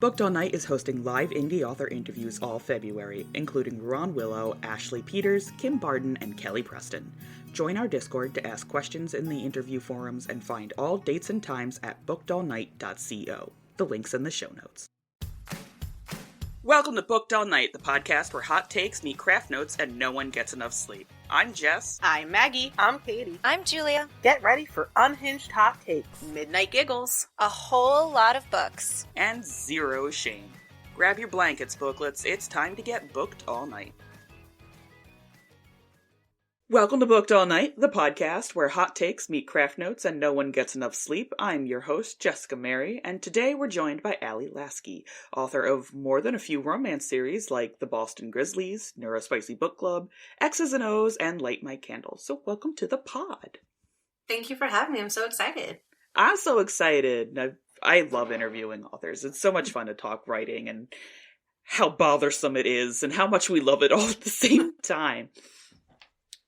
Booked All Night is hosting live indie author interviews all February, including Ron Willow, Ashley Peters, Kim Barden, and Kelly Preston. Join our Discord to ask questions in the interview forums and find all dates and times at bookedallnight.co. The link's in the show notes. Welcome to Booked All Night, the podcast where hot takes meet craft notes and no one gets enough sleep. I'm Jess. I'm Maggie. I'm Katie. I'm Julia. Get ready for unhinged hot takes, Midnight giggles, a whole lot of books, and zero shame. Grab your blankets, booklets. It's time to get booked all night. Welcome to Booked All Night, the podcast where hot takes meet craft notes and no one gets enough sleep. I'm your host, Jessica Mary, and today we're joined by Allie Lasky, author of more than a few romance series like The Boston Grizzlies, Neurospicy Book Club, X's and O's, and Light My Candle. So welcome to the pod. Thank you for having me. I'm so excited. I'm so excited. I love interviewing authors. It's so much fun to talk writing and how bothersome it is and how much we love it all at the same time.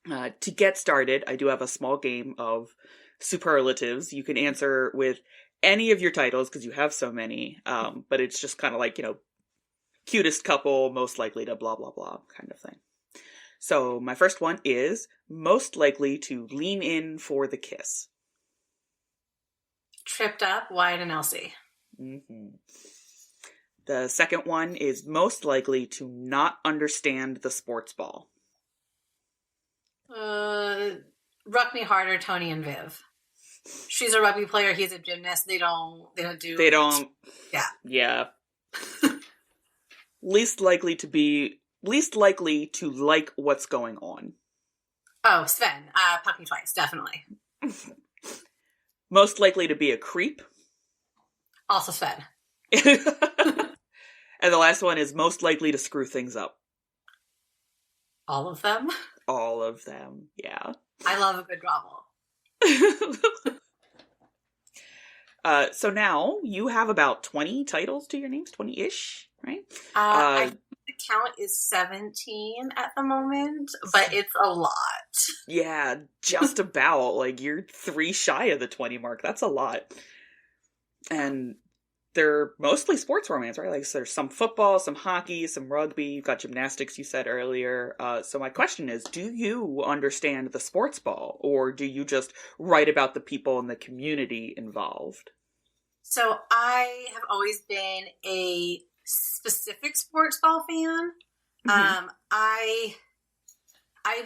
To get started, I do have a small game of superlatives. You can answer with any of your titles because you have so many, but it's just kind of like, cutest couple, most likely to blah, blah, blah kind of thing. So my first one is most likely to lean in for the kiss. Tripped Up, Wyatt and Elsie. Mm-hmm. The second one is most likely to not understand the sports ball. Ruckney Harder, Tony and Viv. She's a rugby player. He's a gymnast. They don't. Yeah. Least likely to like what's going on. Oh, Sven. Puck Me Twice, definitely. Most likely to be a creep. Also Sven. And the last one is most likely to screw things up. All of them? All of them, yeah. I love a good grovel. So now you have about 20 titles to your names, 20-ish, right? I think the count is 17 at the moment, but it's a lot. Yeah, just about. Like, you're 3 shy of the 20 mark. That's a lot. And they're mostly sports romance, right? Like, so there's some football, some hockey, some rugby. You've got gymnastics, you said earlier. So my question is, do you understand the sports ball? Or do you just write about the people in the community involved? So I have always been a specific sports ball fan. Mm-hmm. I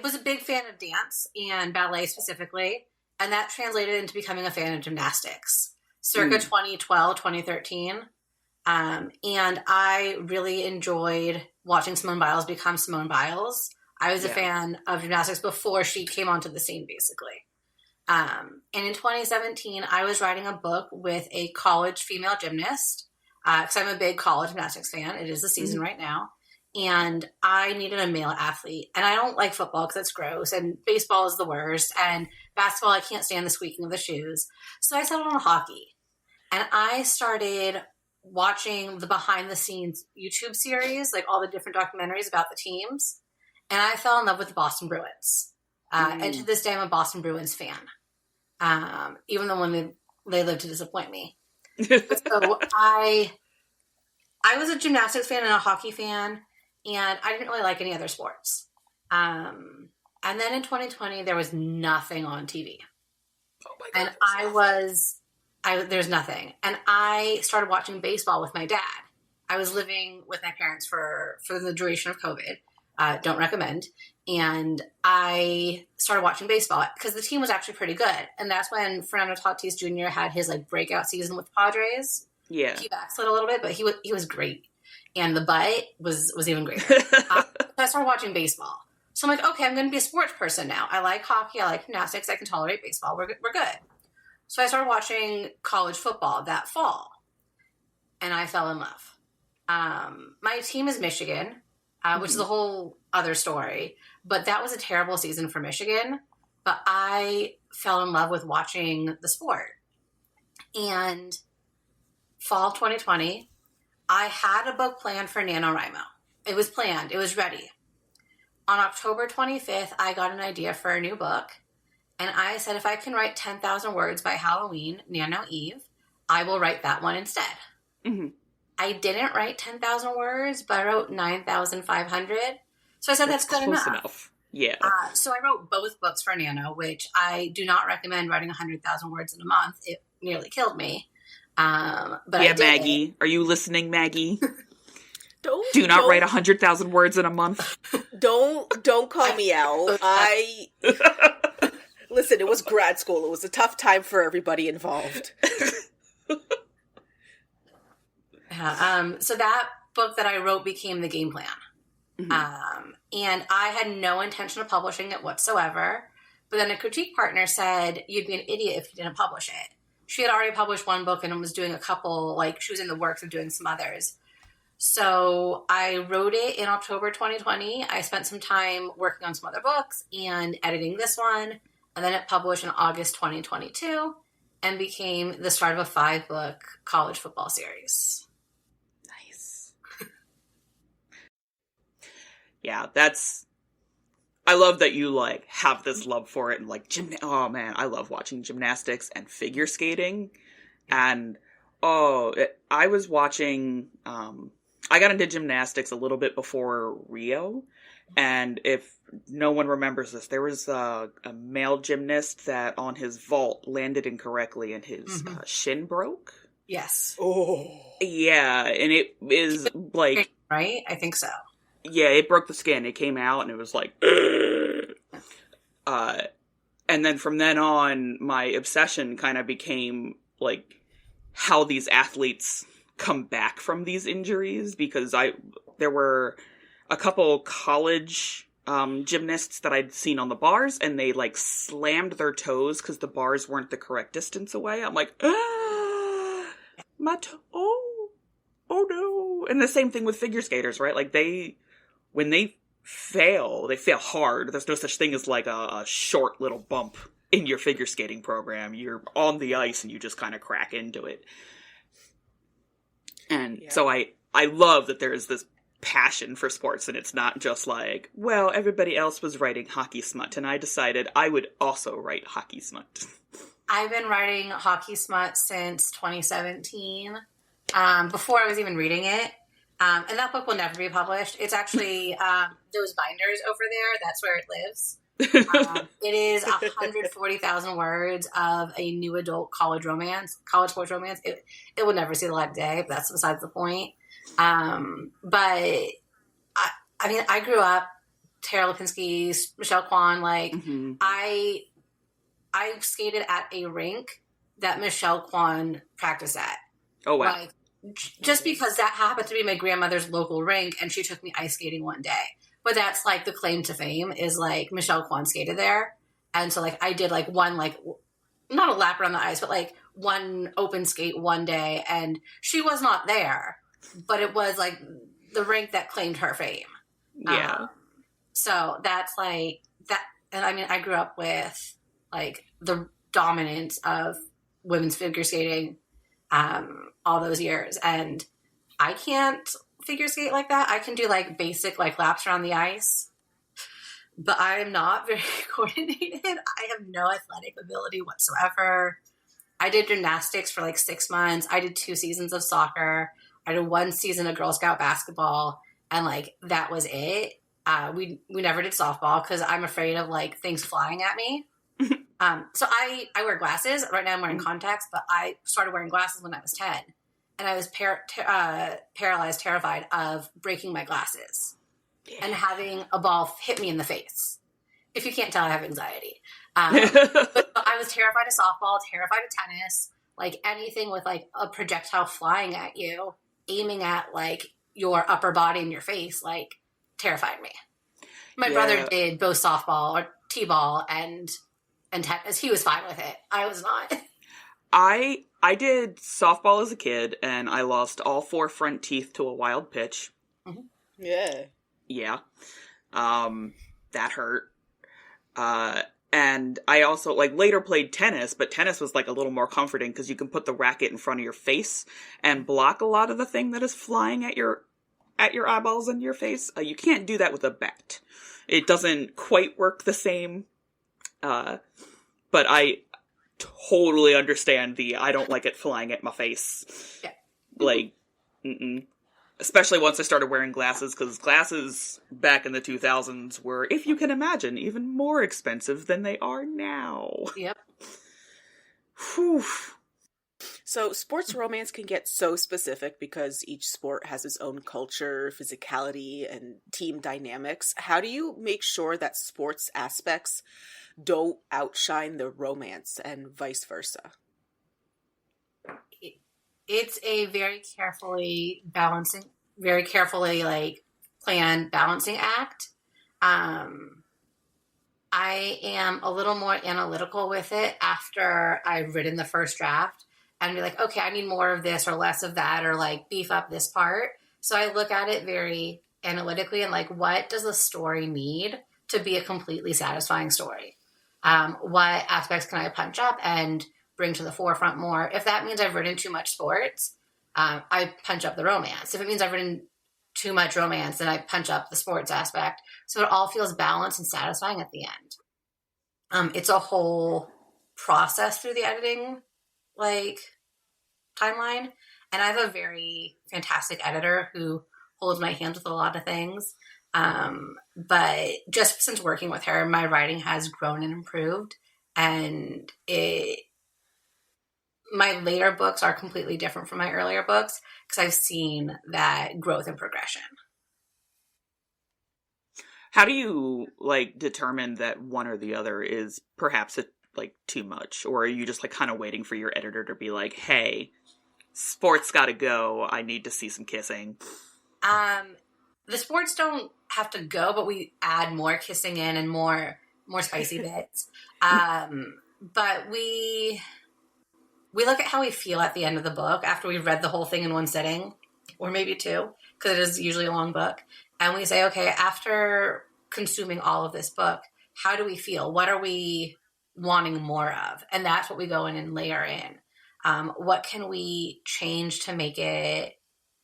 was a big fan of dance and ballet specifically, and that translated into becoming a fan of gymnastics. Circa 2012, 2013. And I really enjoyed watching Simone Biles become Simone Biles. I was a fan of gymnastics before she came onto the scene, basically. And in 2017, I was writing a book with a college female gymnast, because I'm a big college gymnastics fan. It is the season right now. And I needed a male athlete. And I don't like football because it's gross. And baseball is the worst. And basketball, I can't stand the squeaking of the shoes. So I settled on hockey. And I started watching the behind-the-scenes YouTube series, like all the different documentaries about the teams. And I fell in love with the Boston Bruins. And to this day, I'm a Boston Bruins fan. Even though when they live to disappoint me. So I was a gymnastics fan and a hockey fan. And I didn't really like any other sports. And then in 2020, there was nothing on TV. Oh my God. And there's nothing. And I started watching baseball with my dad. I was living with my parents for the duration of COVID. Don't recommend. And I started watching baseball because the team was actually pretty good. And that's when Fernando Tatis Jr. had his breakout season with the Padres. Yeah. He backslid a little bit, but he was great. And the butt was even greater. So I started watching baseball. So I'm like, okay, I'm going to be a sports person now. I like hockey. I like gymnastics. I can tolerate baseball. We're good. So I started watching college football that fall. And I fell in love. My team is Michigan, which is a whole other story. But that was a terrible season for Michigan. But I fell in love with watching the sport. And fall 2020, I had a book planned for NaNoWriMo. It was planned. It was ready. On October 25th, I got an idea for a new book. And I said, if I can write 10,000 words by Halloween, Nano Eve, I will write that one instead. Mm-hmm. I didn't write 10,000 words, but I wrote 9,500. So I said that's good close enough. Yeah. So I wrote both books for Nano, which I do not recommend writing 100,000 words in a month. It nearly killed me. But yeah, Maggie. Are you listening, Maggie? Do not write 100,000 words in a month. Don't call me out. Listen, it was grad school. It was a tough time for everybody involved. So that book that I wrote became the game plan. Mm-hmm. And I had no intention of publishing it whatsoever. But then a critique partner said, you'd be an idiot if you didn't publish it. She had already published one book and was doing a couple, like she was in the works of doing some others. So I wrote it in October 2020. I spent some time working on some other books and editing this one. And then it published in August 2022 and became the start of a 5-book college football series. Nice. Yeah, I love that you, like, have this love for it and, like, oh, man, I love watching gymnastics and figure skating. And, I was watching, I got into gymnastics a little bit before Rio. And if no one remembers this, there was a male gymnast that on his vault landed incorrectly and his shin broke. Yes. Oh. Yeah, and it is, like... Right? I think so. Yeah, it broke the skin. It came out, and it was like... and then from then on, my obsession kind of became, like, how these athletes come back from these injuries, because there were a couple college gymnasts that I'd seen on the bars, and they, like, slammed their toes because the bars weren't the correct distance away. I'm like, my toe, oh no. And the same thing with figure skaters, right? Like, when they fail hard. There's no such thing as, like, a short little bump in your figure skating program. You're on the ice and you just kind of crack into it. And so I love that there is this passion for sports, and it's not just like, well, everybody else was writing hockey smut, and I decided I would also write hockey smut. I've been writing hockey smut since 2017, before I was even reading it. And that book will never be published. It's actually those binders over there. That's where it lives. It is 140,000 words of a new adult college sports romance. It will never see the light of day, but that's besides the point. But I mean, I grew up Tara Lipinski, Michelle Kwan. Like, I skated at a rink that Michelle Kwan practiced at. Oh wow! Like, just because that happened to be my grandmother's local rink, and she took me ice skating one day. But that's, like, the claim to fame is, like, Michelle Kwan skated there. And so, like, I did, like, one, like, not a lap around the ice, but, like, one open skate one day. And she was not there. But it was, like, the rink that claimed her fame. Yeah. So that's, like, that. And, I mean, I grew up with, like, the dominance of women's figure skating all those years. And I can't figure skate like that. I can do, like, basic, like, laps around the ice, but I am not very coordinated. I have no athletic ability whatsoever. I did gymnastics for, like, 6 months. I did 2 seasons of soccer. I did 1 season of Girl Scout basketball, and, like, that was it. We never did softball because I'm afraid of, like, things flying at me. So I wear glasses. Right now I'm wearing contacts, but I started wearing glasses when I was 10. And I was paralyzed, terrified of breaking my glasses and having a ball hit me in the face. If you can't tell, I have anxiety. But I was terrified of softball, terrified of tennis, like anything with, like, a projectile flying at you, aiming at, like, your upper body and your face, like, terrified me. My brother did both softball or t-ball and tennis. He was fine with it. I was not. I did softball as a kid, and I lost all 4 front teeth to a wild pitch. Mm-hmm. Yeah. Yeah. That hurt. And I also, like, later played tennis, but tennis was, like, a little more comforting because you can put the racket in front of your face and block a lot of the thing that is flying at your eyeballs and your face. You can't do that with a bat. It doesn't quite work the same. But I totally understand I don't like it flying at my face. Yeah. Like, Mm-mm. Especially once I started wearing glasses, because glasses back in the 2000s were, if you can imagine, even more expensive than they are now. Yep. Whew. So sports romance can get so specific because each sport has its own culture, physicality, and team dynamics. How do you make sure that sports aspects don't outshine the romance and vice versa? It's a very carefully planned balancing act. I am a little more analytical with it after I've written the first draft and be like, okay, I need more of this or less of that, or like beef up this part. So I look at it very analytically and like, what does the story need to be a completely satisfying story? What aspects can I punch up and bring to the forefront more? If that means I've written too much sports, I punch up the romance. If it means I've written too much romance, then I punch up the sports aspect. So it all feels balanced and satisfying at the end. It's a whole process through the editing, like, timeline. And I have a very fantastic editor who holds my hands with a lot of things. But just since working with her, my writing has grown and improved. And my later books are completely different from my earlier books because I've seen that growth and progression. How do you, like, determine that one or the other is perhaps, too much? Or are you just, kind of waiting for your editor to be like, hey, sports gotta go, I need to see some kissing? The sports don't have to go, but we add more kissing in and more spicy bits. But we look at how we feel at the end of the book after we've read the whole thing in one sitting, or maybe two, because it is usually a long book. And we say, okay, after consuming all of this book, how do we feel? What are we wanting more of? And that's what we go in and layer in. What can we change to make it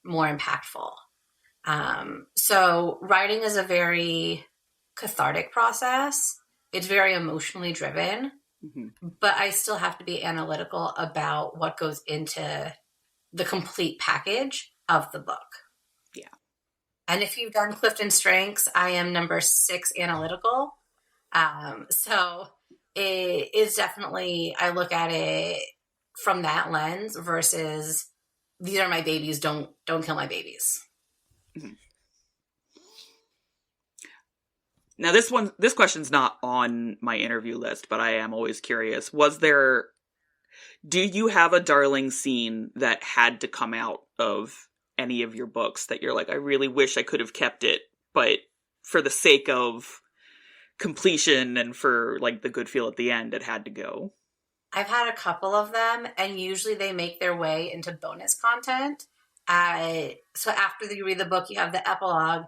more impactful? So writing is a very cathartic process. It's very emotionally driven. Mm-hmm. But I still have to be analytical about what goes into the complete package of the book. Yeah. And if you've done Clifton Strengths, I am number 6 analytical. So it is definitely, I look at it from that lens versus these are my babies, don't kill my babies. Mm-hmm. Now, this question's not on my interview list, but I am always curious. Do you have a darling scene that had to come out of any of your books that you're like, I really wish I could have kept it, but for the sake of completion and for, the good feel at the end, it had to go? I've had a couple of them, and usually they make their way into bonus content. So after you read the book, you have the epilogue.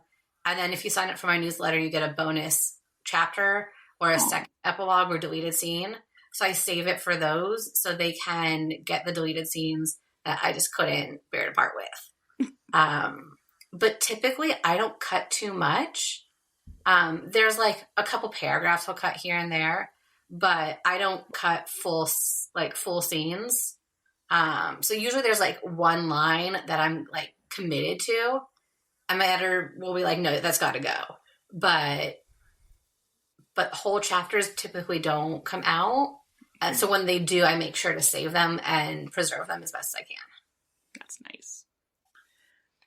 And then if you sign up for my newsletter, you get a bonus chapter or a second epilogue or deleted scene. So I save it for those so they can get the deleted scenes that I just couldn't bear to part with. But typically I don't cut too much. There's a couple paragraphs I'll cut here and there, but I don't cut full scenes. So usually there's one line that I'm committed to. And my editor will be like, no, that's got to go. But whole chapters typically don't come out. And so when they do, I make sure to save them and preserve them as best as I can. That's nice.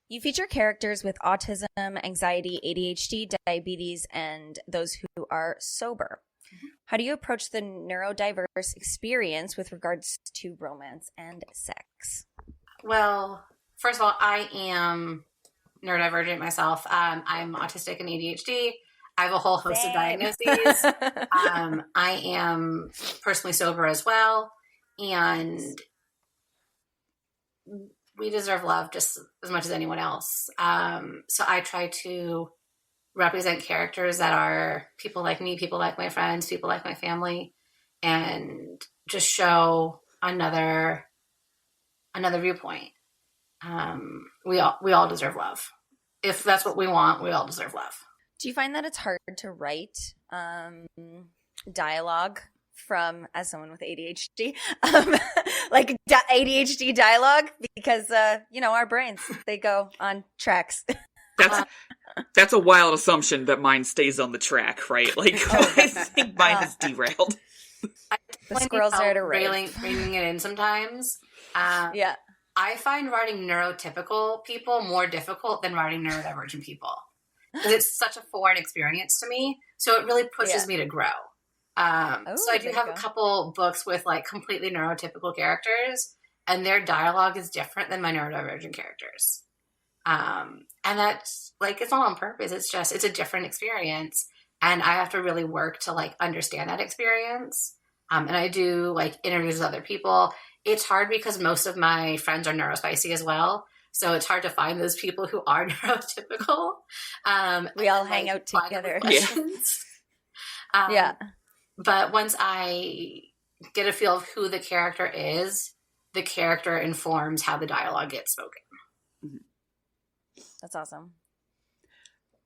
You feature characters with autism, anxiety, ADHD, diabetes, and those who are sober. Mm-hmm. How do you approach the neurodiverse experience with regards to romance and sex? Well, first of all, I am neurodivergent myself. I'm autistic and ADHD. I have a whole host of diagnoses. I am personally sober as well. And we deserve love just as much as anyone else. So I try to represent characters that are people like me, people like my friends, people like my family, and just show another viewpoint. We all deserve love. If that's what we want, we all deserve love. Do you find that it's hard to write dialogue as someone with ADHD, like ADHD dialogue, because our brains, they go on tracks. That's a wild assumption that mine stays on the track, right? Like, I think mine is derailed. The squirrels are at a reining it in sometimes. Yeah. I find writing neurotypical people more difficult than writing neurodivergent people. Because it's such a foreign experience to me. So it really pushes me to grow. So I do have a couple books with like completely neurotypical characters, and their dialogue is different than my neurodivergent characters. And that's like, it's not on purpose. It's a different experience. And I have to really work to like understand that experience. And I do like interviews with other people. It's hard because most of my friends are neurospicy as well. So it's hard to find those people who are neurotypical. We all hang out together. Yeah. But once I get a feel of who the character is, the character informs how the dialogue gets spoken. That's awesome.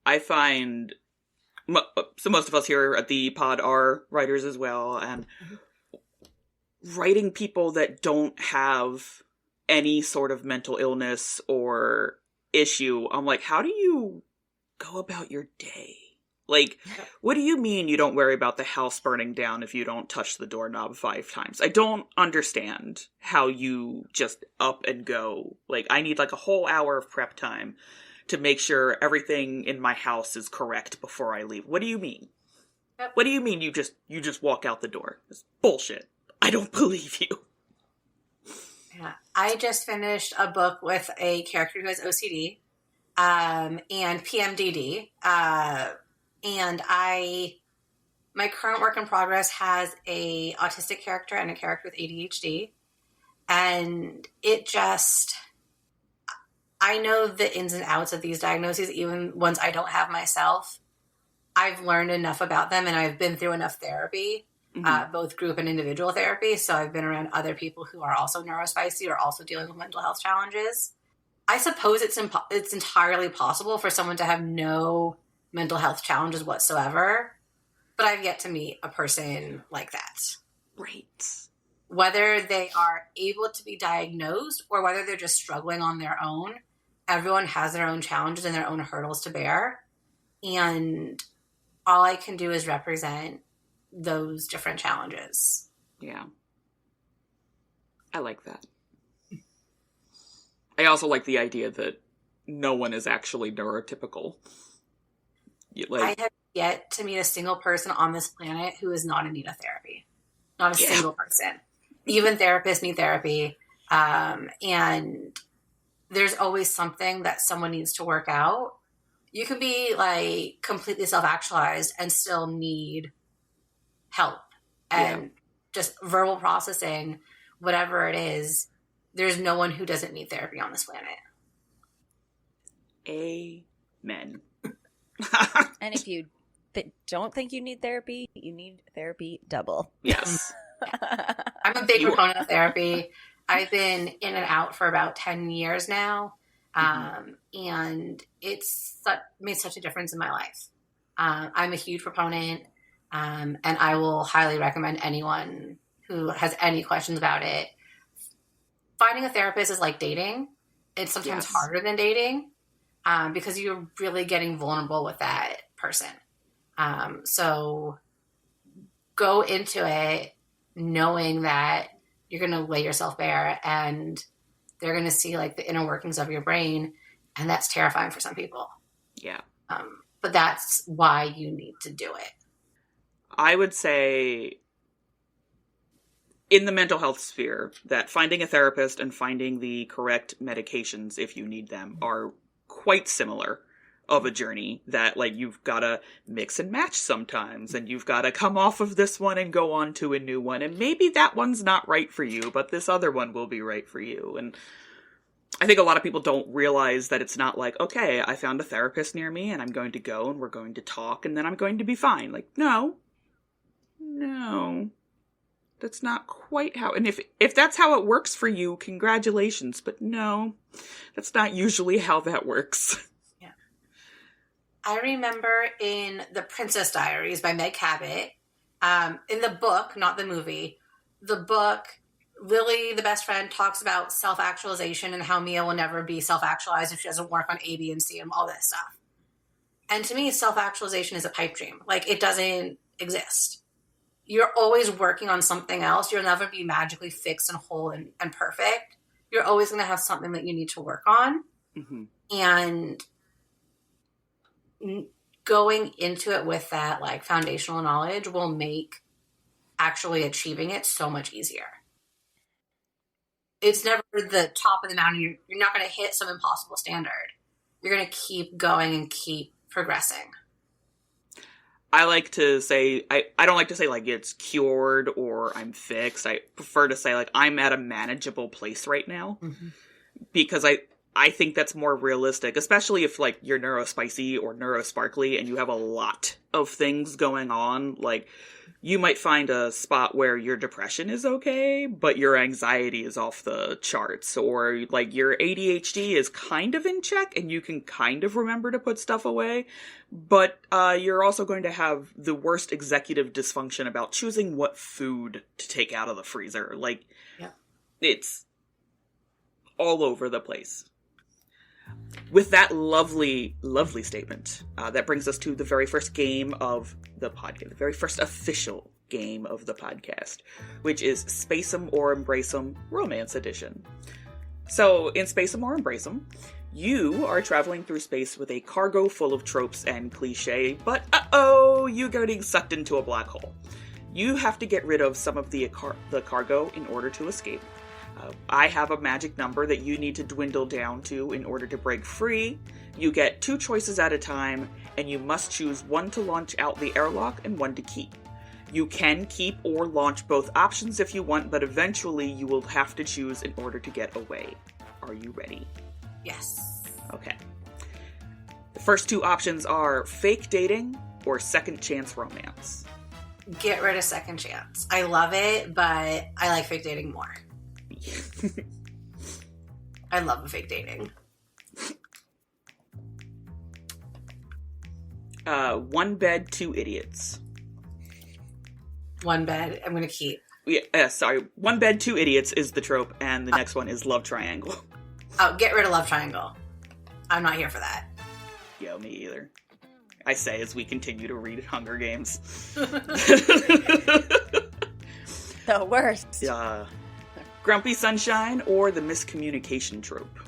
I find, so most of us here at the pod are writers as well, and writing people that don't have any sort of mental illness or issue, I'm like, how do you go about your day? Like, what do you mean you don't worry about the house burning down if you don't touch the doorknob 5 times? I don't understand how you just up and go. Like, I need like a whole hour of prep time to make sure everything in my house is correct before I leave. What do you mean? Yep. What do you mean you just walk out the door? It's bullshit. I don't believe you. Yeah. I just finished a book with a character who has OCD and PMDD. And my current work in progress has a autistic character and a character with ADHD. And I know the ins and outs of these diagnoses, even ones I don't have myself. I've learned enough about them, and I've been through enough therapy, both group and individual therapy. So I've been around other people who are also neurospicy or also dealing with mental health challenges. I suppose it's entirely possible for someone to have no mental health challenges whatsoever, but I've yet to meet a person like that. Right. Whether they are able to be diagnosed or whether they're just struggling on their own, everyone has their own challenges and their own hurdles to bear. And all I can do is represent those different challenges. Yeah. I like that. I also like the idea that no one is actually neurotypical. I have yet to meet a single person on this planet who is not in need of therapy. Not a single person. Even therapists need therapy. And there's always something that someone needs to work out. You can be like completely self-actualized and still need help and just verbal processing, whatever it is. There's no one who doesn't need therapy on this planet. Amen. And if you don't think you need therapy, you need therapy double. Yes. I'm a big proponent of therapy. I've been in and out for about 10 years now. And it's made such a difference in my life. I'm a huge proponent, and I will highly recommend anyone who has any questions about it. Finding a therapist is like dating. It's sometimes harder than dating because you're really getting vulnerable with that person. So go into it knowing that you're going to lay yourself bare and they're going to see like the inner workings of your brain. And that's terrifying for some people. Yeah. But that's why you need to do it. I would say in the mental health sphere that finding a therapist and finding the correct medications if you need them are quite similar of a journey, that like you've got to mix and match sometimes, and you've got to come off of this one and go on to a new one, and maybe that one's not right for you, but this other one will be right for you. And I think a lot of people don't realize that it's not like, okay, I found a therapist near me and I'm going to go and we're going to talk and then I'm going to be fine. Like, no, that's not quite how, and if that's how it works for you, congratulations, but no, that's not usually how that works. I remember in The Princess Diaries by Meg Cabot, In the book, not the movie, the book, Lily, the best friend, talks about self-actualization and how Mia will never be self-actualized if she doesn't work on A, B, and C and all this stuff. And to me, self-actualization is a pipe dream. Like, it doesn't exist. You're always working on something else. You'll never be magically fixed and whole and perfect. You're always going to have something that you need to work on. Mm-hmm. And going into it with that, like, foundational knowledge will make actually achieving it so much easier. It's never the top of the mountain. You're not going to hit some impossible standard. You're going to keep going and keep progressing. I like to say, I don't like to say, like, it's cured or I'm fixed. I prefer to say, like, I'm at a manageable place right now. Mm-hmm. Because I think that's more realistic, especially if, like, you're neurospicy or neurosparkly and you have a lot of things going on. Like, you might find a spot where your depression is okay, but your anxiety is off the charts. Or, like, your ADHD is kind of in check and you can kind of remember to put stuff away. But you're also going to have the worst executive dysfunction about choosing what food to take out of the freezer. Like, yeah. It's all over the place. With that lovely, lovely statement, that brings us to the very first game of the podcast, the very first official game of the podcast, which is Space 'em or Embrace 'em Romance Edition. So, in Space 'em or Embrace 'em, you are traveling through space with a cargo full of tropes and cliche, but you're getting sucked into a black hole. You have to get rid of some of the cargo in order to escape. I have a magic number that you need to dwindle down to in order to break free. You get 2 choices at a time, and you must choose one to launch out the airlock and one to keep. You can keep or launch both options if you want, but eventually you will have to choose in order to get away. Are you ready? Yes. Okay. The first 2 options are fake dating or second chance romance. Get rid of second chance. I love it, but I like fake dating more. I love a fake dating. One bed, 2 idiots. One bed, I'm going to keep. Yeah, sorry. One bed, 2 idiots is the trope, and the next one is love triangle. Oh, get rid of love triangle. I'm not here for that. Yo, me either. I say as we continue to read Hunger Games. The worst. Grumpy Sunshine or the miscommunication trope?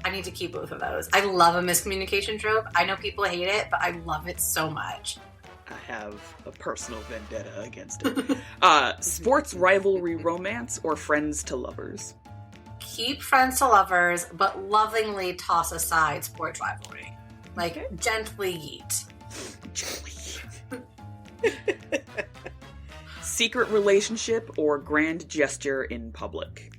I need to keep both of those. I love a miscommunication trope. I know people hate it, but I love it so much. I have a personal vendetta against it. Sports rivalry romance or friends to lovers? Keep friends to lovers, but lovingly toss aside sports rivalry. Like, okay. Gently yeet. Secret relationship or grand gesture in public?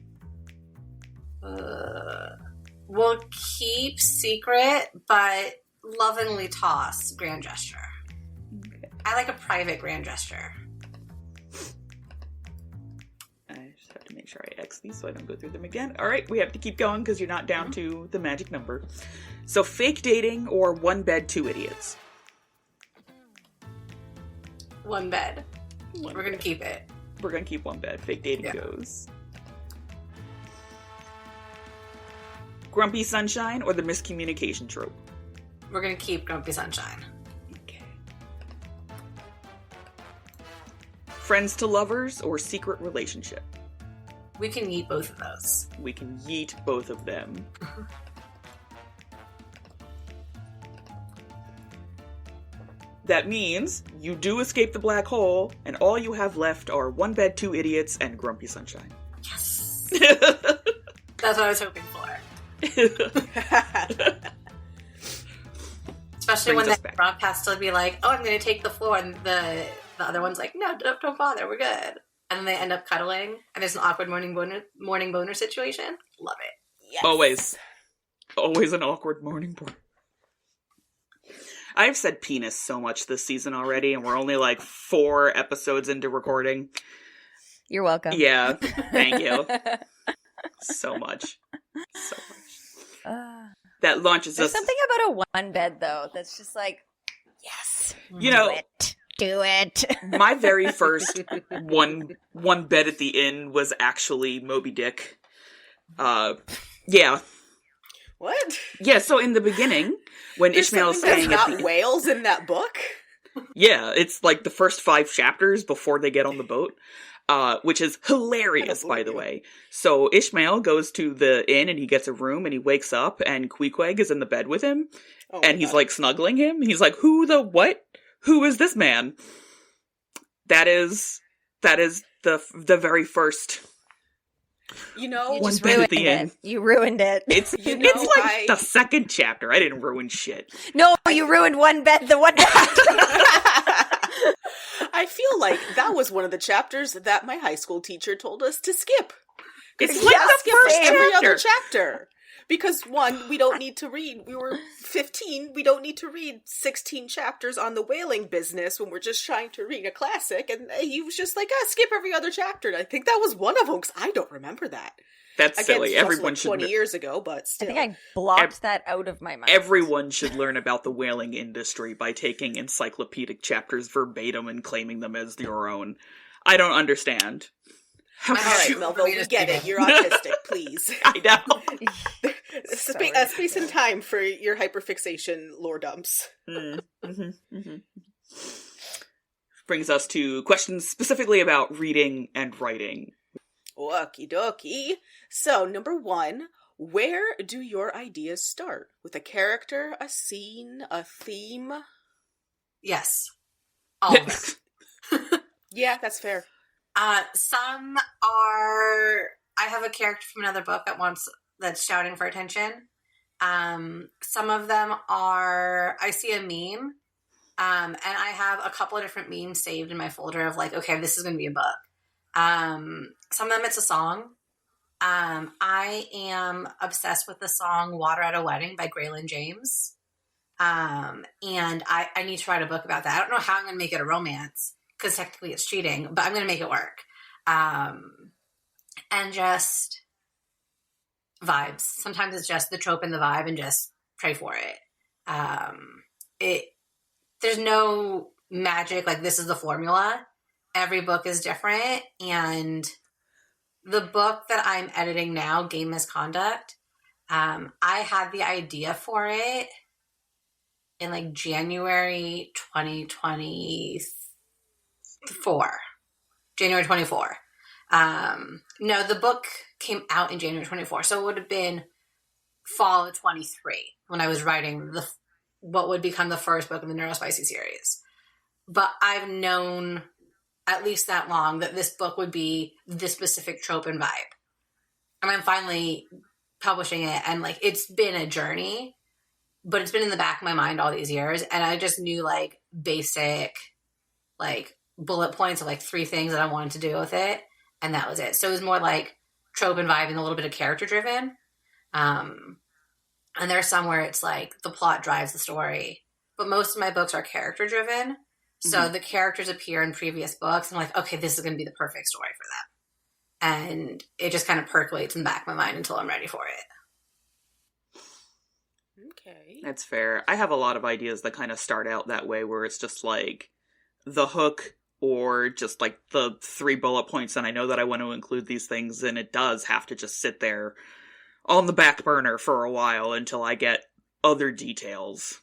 We'll keep secret, but lovingly toss grand gesture. Okay. I like a private grand gesture. I just have to make sure I X these so I don't go through them again. All right, we have to keep going because you're not down to the magic number. So fake dating or one bed, 2 idiots? One bed. We're going to keep it. We're going to keep one bed. Fake dating goes. Grumpy Sunshine or the miscommunication trope? We're going to keep Grumpy Sunshine. Okay. Friends to lovers or secret relationship? We can yeet both of those. We can yeet both of them. That means you do escape the black hole, and all you have left are one bed, 2 idiots, and Grumpy Sunshine. Yes! That's what I was hoping for. Especially when the Grump has to be like, oh, I'm going to take the floor, and the other one's like, no, don't bother, we're good. And then they end up cuddling, and there's an awkward morning boner situation. Love it. Yes. Always an awkward morning boner. I've said penis so much this season already, and we're only like 4 episodes into recording. You're welcome. Yeah, thank you. So much. That launches There's us. Something about a one bed, though, that's just like, yes. You know, do it. My very first one bed at the inn was actually Moby Dick. Yeah. What? Yeah, so in the beginning, when There's Ishmael's something saying... that's not whales in that book? Yeah, it's like the first 5 chapters before they get on the boat, which is hilarious, by the way. So Ishmael goes to the inn and he gets a room and he wakes up and Queequeg is in the bed with him and he's like snuggling him. He's like, who the what? Who is this man? That is the very first... You just ruined it. You ruined it. It's like the second chapter. I didn't ruin shit. No, you ruined one bed. The one. I feel like that was one of the chapters that my high school teacher told us to skip. It's like the first every chapter. other chapter. Because, one, we don't need to read. We were 15. We don't need to read 16 chapters on the whaling business when we're just trying to read a classic. And he was just like, skip every other chapter. And I think that was one of them, because I don't remember that. That's Again, silly. It's Everyone like should 20 years ago, but still. I think I blocked that out of my mind. Everyone should learn about the whaling industry by taking encyclopedic chapters verbatim and claiming them as your own. I don't understand. All right, Melville, we get it. You're autistic, please. I know. Space and time for your hyperfixation lore dumps. Brings us to questions specifically about reading and writing. Okie dokie. So, number 1, where do your ideas start? With a character, a scene, a theme? Yes. All of it. Yeah, that's fair. Some are... I have a character from another book that's shouting for attention. Some of them are... I see a meme, and I have a couple of different memes saved in my folder of like, okay, this is going to be a book. Some of them it's a song. I am obsessed with the song Water at a Wedding by Gale and James. And I need to write a book about that. I don't know how I'm going to make it a romance, because technically it's cheating, but I'm going to make it work. And just vibes. Sometimes it's just the trope and the vibe and just pray for it. There's no magic, like this is the formula. Every book is different. And the book that I'm editing now, Game Misconduct, I had the idea for it in like January 2024. January 24. No, the book came out in January 24. So it would have been fall of 23 when I was writing what would become the first book in the Neurospicy series. But I've known at least that long that this book would be this specific trope and vibe. And I'm finally publishing it, and like it's been a journey, but it's been in the back of my mind all these years, and I just knew like basic like bullet points of like 3 things that I wanted to do with it, and that was it. So it was more like trope and vibe and a little bit of character driven. And there's some where it's like the plot drives the story, but most of my books are character driven. So the characters appear in previous books, and I'm like, okay, this is going to be the perfect story for them. And it just kind of percolates in the back of my mind until I'm ready for it. Okay. That's fair. I have a lot of ideas that kind of start out that way, where it's just like the hook or just like the 3 bullet points, and I know that I want to include these things, and it does have to just sit there on the back burner for a while until I get other details.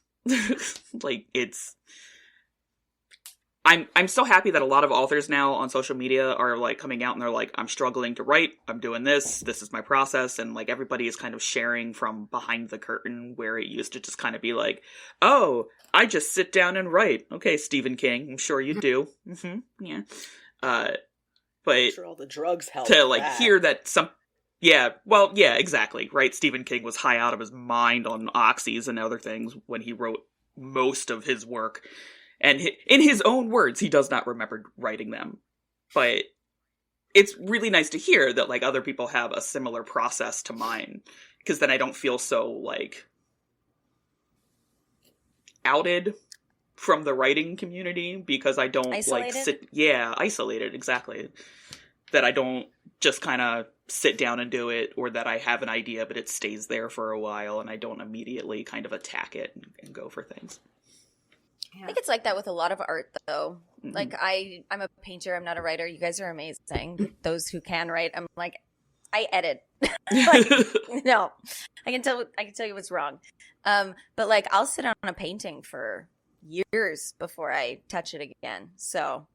Like, it's... I'm so happy that a lot of authors now on social media are like coming out and they're like, I'm struggling to write, I'm doing this is my process, and like everybody is kind of sharing from behind the curtain, where it used to just kind of be like, oh, I just sit down and write. Okay, Stephen King, I'm sure you do. Yeah. But I'm sure all the drugs help to like that. hear that some... Yeah, well, yeah, exactly, right? Stephen King was high out of his mind on oxys and other things when he wrote most of his work. And in his own words, he does not remember writing them. But it's really nice to hear that, like, other people have a similar process to mine. Because then I don't feel so, like, outed from the writing community. Because I don't, Isolated? like, sit... Yeah, isolated, exactly. That I don't just kind of sit down and do it, or that I have an idea, but it stays there for a while, and I don't immediately kind of attack it and go for things. I think it's like that with a lot of art, though. Like I'm a painter. I'm not a writer. You guys are amazing. Those who can write, I'm like, I edit. Like, no, I can tell you what's wrong. But like, I'll sit on a painting for years before I touch it again. So,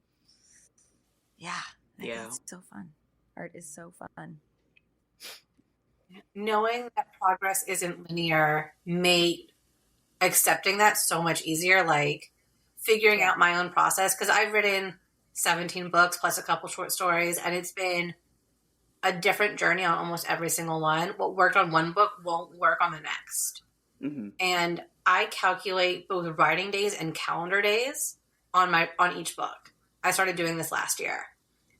yeah, I think it's so fun. Art is so fun. Knowing that progress isn't linear made accepting that so much easier. Like figuring out my own process, because I've written 17 books plus a couple short stories, and it's been a different journey on almost every single one. What worked on one book won't work on the next. And I calculate both writing days and calendar days on each book. I started doing this last year,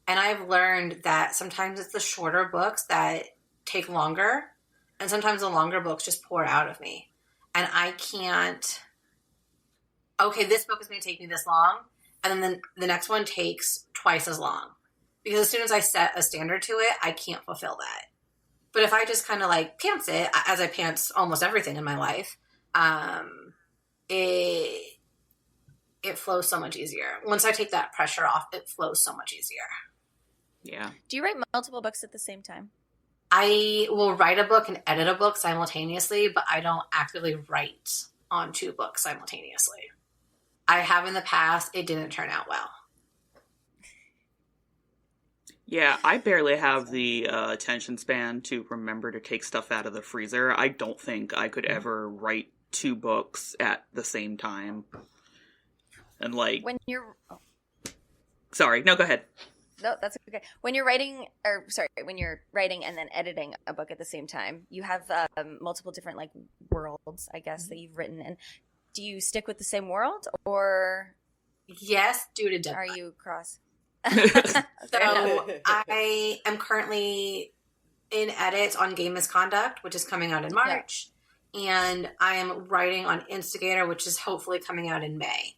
and I've learned that sometimes it's the shorter books that take longer, and sometimes the longer books just pour out of me, and I can't. Okay, this book is going to take me this long, and then the next one takes twice as long. Because as soon as I set a standard to it, I can't fulfill that. But if I just kind of like pants it, as I pants almost everything in my life, it flows so much easier. Once I take that pressure off, it flows so much easier. Yeah. Do you write multiple books at the same time? I will write a book and edit a book simultaneously, but I don't actively write on 2 books simultaneously. I have in the past. It didn't turn out well. Yeah, I barely have the attention span to remember to take stuff out of the freezer. I don't think I could ever write 2 books at the same time. And like... When you're... Sorry, no, go ahead. No, that's okay. When you're writing and then editing a book at the same time, you have multiple different like worlds, I guess, that you've written. And do you stick with the same world, or... Yes, due to deadline. Are you cross? So I am currently in edits on Game Misconduct, which is coming out in March, and I am writing on Instigator, which is hopefully coming out in May.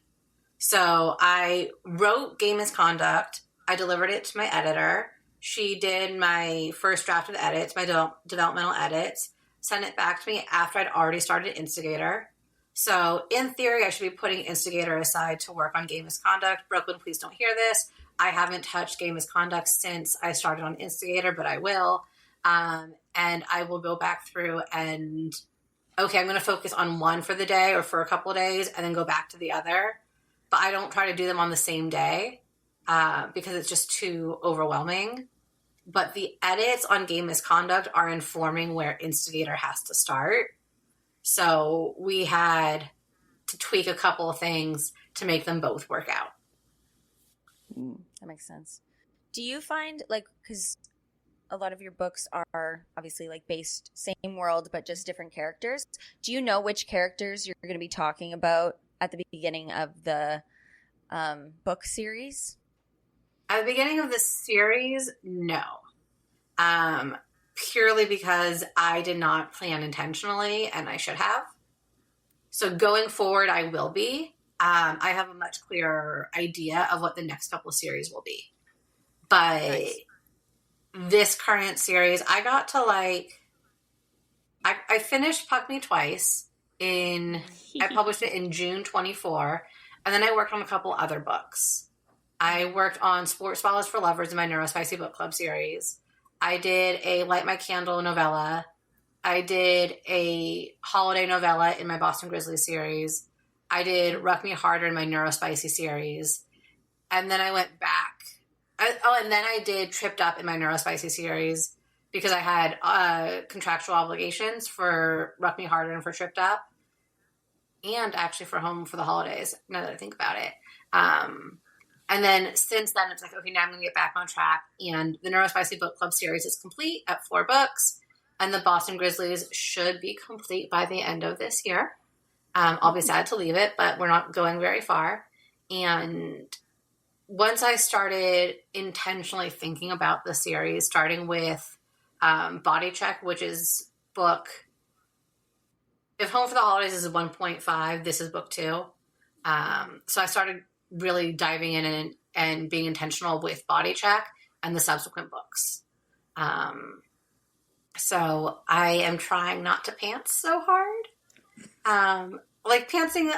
So I wrote Game Misconduct, I delivered it to my editor, she did my first draft of the edits, my developmental edits, sent it back to me after I'd already started Instigator. So in theory, I should be putting Instigator aside to work on Game Misconduct. Brooklyn, please don't hear this. I haven't touched Game Misconduct since I started on Instigator, but I will. And I will go back through and, okay, I'm going to focus on one for the day or for a couple of days and then go back to the other. But I don't try to do them on the same day because it's just too overwhelming. But the edits on Game Misconduct are informing where Instigator has to start. So we had to tweak a couple of things to make them both work out. That makes sense. Do you find, like, because a lot of your books are obviously like based same world but just different characters, do you know which characters you're going to be talking about at the beginning of the book series? At the beginning of the series, no. Purely because I did not plan intentionally, and I should have. So going forward, I will be. I have a much clearer idea of what the next couple of series will be. But this current series, I got to like... I finished Puck Me Twice. I published it in June 24, and then I worked on a couple other books. I worked on Sportsball is for Lovers in my Neurospicy Book Club series. I did a Light My Candle novella. I did a holiday novella in my Boston Grizzlies series. I did Ruck Me Harder in my Neurospicy series. And then I went back. And then I did Tripped Up in my Neurospicy series because I had contractual obligations for Ruck Me Harder and for Tripped Up. And actually for Home for the Holidays, now that I think about it. And then since then, it's like, okay, now I'm going to get back on track. And the Neurospicy Book Club series is complete at 4 books. And the Boston Grizzlies should be complete by the end of this year. I'll be sad to leave it, but we're not going very far. And once I started intentionally thinking about the series, starting with Body Check, which is book... If Home for the Holidays is 1.5, this is book 2. So I started really diving in and being intentional with Body Check and the subsequent books. So I am trying not to pants so hard. Like pantsing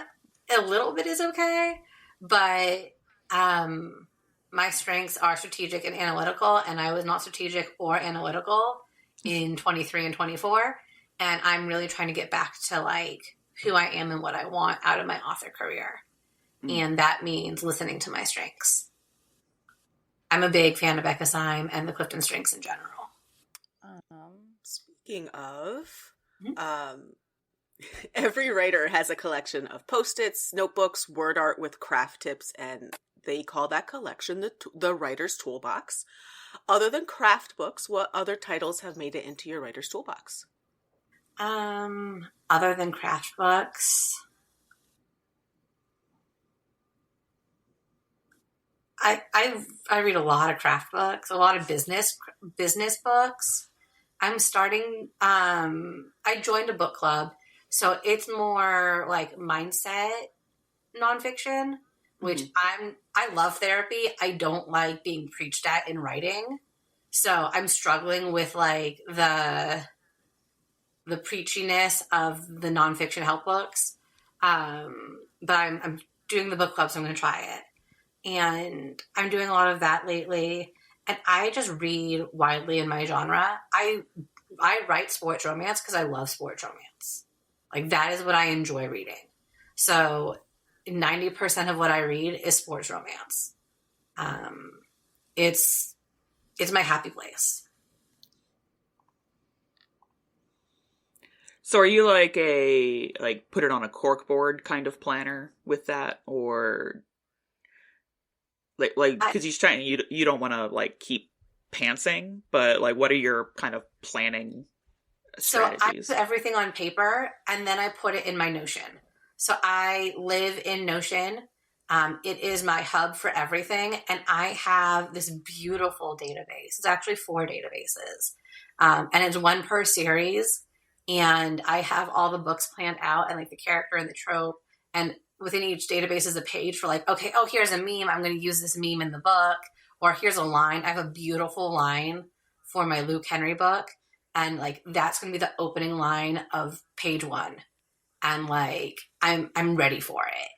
a little bit is okay, but my strengths are strategic and analytical, and I was not strategic or analytical in 23 and 24, and I'm really trying to get back to like who I am and what I want out of my author career, and that means listening to my strengths. I'm a big fan of Becca Syme and the Clifton Strengths in general. Speaking of, every writer has a collection of Post-its, notebooks, word art with craft tips, and they call that collection the Writer's Toolbox. Other than craft books, what other titles have made it into your Writer's Toolbox? Other than craft books, I read a lot of craft books, a lot of business books. I'm starting, I joined a book club, so it's more like mindset nonfiction, which I love therapy. I don't like being preached at in writing. So I'm struggling with like the preachiness of the nonfiction help books. But I'm doing the book club, so I'm going to try it. And I'm doing a lot of that lately. And I just read widely in my genre. I write sports romance because I love sports romance. Like, that is what I enjoy reading. So 90% of what I read is sports romance. It's my happy place. So are you like put it on a corkboard kind of planner with that, or like because you don't want to like keep pantsing, but like what are your kind of planning strategies? So I put everything on paper and then I put it in my Notion. So I live in Notion. It is my hub for everything, and I have this beautiful database. It's actually 4 databases, and it's one per series. And I have all the books planned out and like the character and the trope. And within each database is a page for like, okay, oh, here's a meme. I'm going to use this meme in the book. Or here's a line. I have a beautiful line for my Luke Henry book. And like, that's going to be the opening line of page 1. And like, I'm ready for it.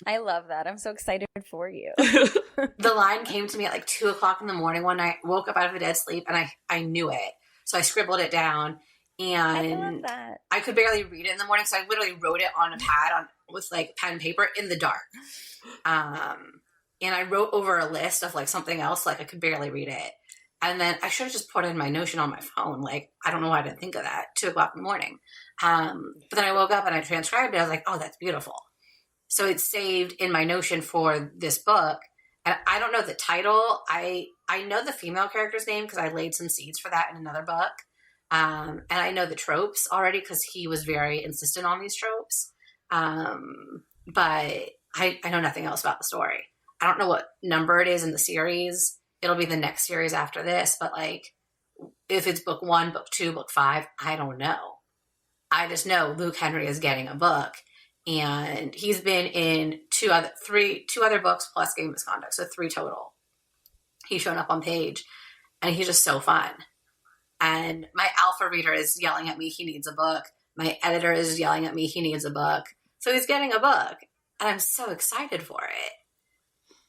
I love that. I'm so excited for you. The line came to me at like 2:00 in the morning one night, woke up out of a dead sleep, and I knew it. So I scribbled it down. And I could barely read it in the morning, so I literally wrote it on a pad with like pen and paper in the dark. And I wrote over a list of like something else, like I could barely read it. And then I should have just put it in my Notion on my phone. Like, I don't know why I didn't think of that. 2:00 in the morning. But then I woke up and I transcribed it. I was like, oh, that's beautiful. So it's saved in my Notion for this book. And I don't know the title. I know the female character's name because I laid some seeds for that in another book. And I know the tropes already because he was very insistent on these tropes. But I know nothing else about the story. I don't know what number it is in the series. It'll be the next series after this. But like, if it's book 1, book 2, book 5, I don't know. I just know Luke Henry is getting a book. And he's been in two other books plus Game Misconduct. So 3 total. He's shown up on page. And he's just so fun. And my alpha reader is yelling at me he needs a book. My editor is yelling at me he needs a book. So he's getting a book. And I'm so excited for it.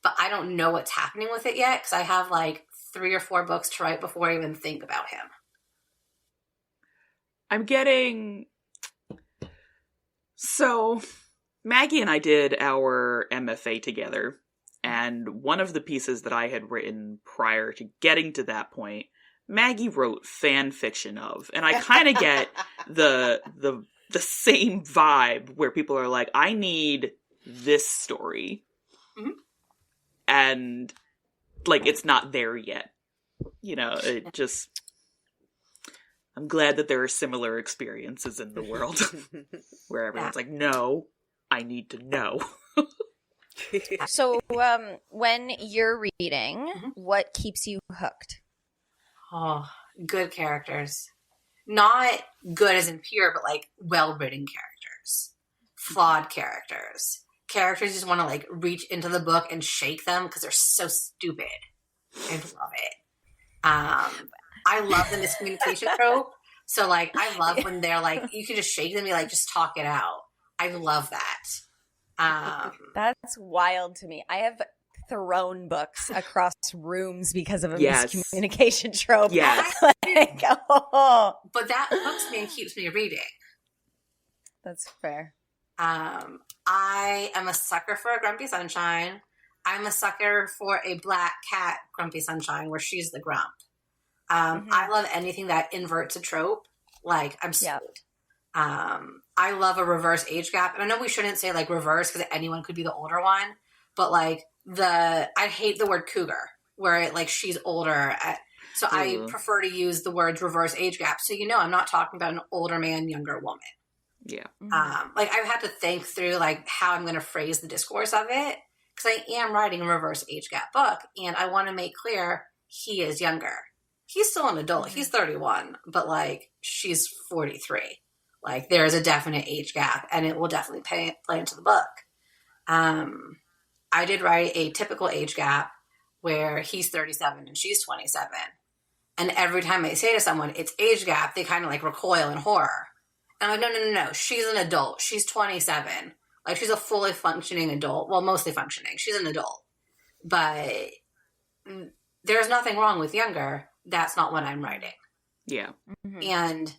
But I don't know what's happening with it yet because I have like 3 or 4 books to write before I even think about him. I'm getting... So, Maggie and I did our MFA together. And one of the pieces that I had written prior to getting to that point, Maggie wrote fan fiction of, and I kind of get the same vibe where people are like, I need this story, and like it's not there yet. You know, it just. I'm glad that there are similar experiences in the world where everyone's like, no, I need to know. So, when you're reading, what keeps you hooked? Oh, good characters. Not good as in pure, but like well-written characters. Flawed characters. Characters you just want to like reach into the book and shake them because they're so stupid. I love it. I love the miscommunication trope. So like, I love when they're like, you can just shake them and be like, just talk it out. I love that. That's wild to me. I have thrown books across rooms because of a Yes. miscommunication trope. Yes. Like, oh, But that hooks me and keeps me reading. that's fair. I am a sucker for a Grumpy Sunshine. I'm a sucker for a black cat Grumpy Sunshine where she's the grump. I love anything that inverts a trope. Like, I'm sold. I love a reverse age gap. And I know we shouldn't say like reverse because anyone could be the older one. But like I hate the word cougar where it like she's older. So I prefer to use the words reverse age gap. So, I'm not talking about an older man, younger woman. Yeah. Like I've had to think through like how I'm going to phrase the discourse of it because I am writing a reverse age gap book and I want to make clear he is younger. He's still an adult. He's 31, but like she's 43. Like there is a definite age gap and it will definitely play into the book. I did write a typical age gap where he's 37 and she's 27. And every time I say to someone, it's age gap, they kind of like recoil in horror. And I'm like, no. She's an adult. She's 27. Like, she's a fully functioning adult. Well, mostly functioning. She's an adult. But there's nothing wrong with younger. That's not what I'm writing. Yeah. And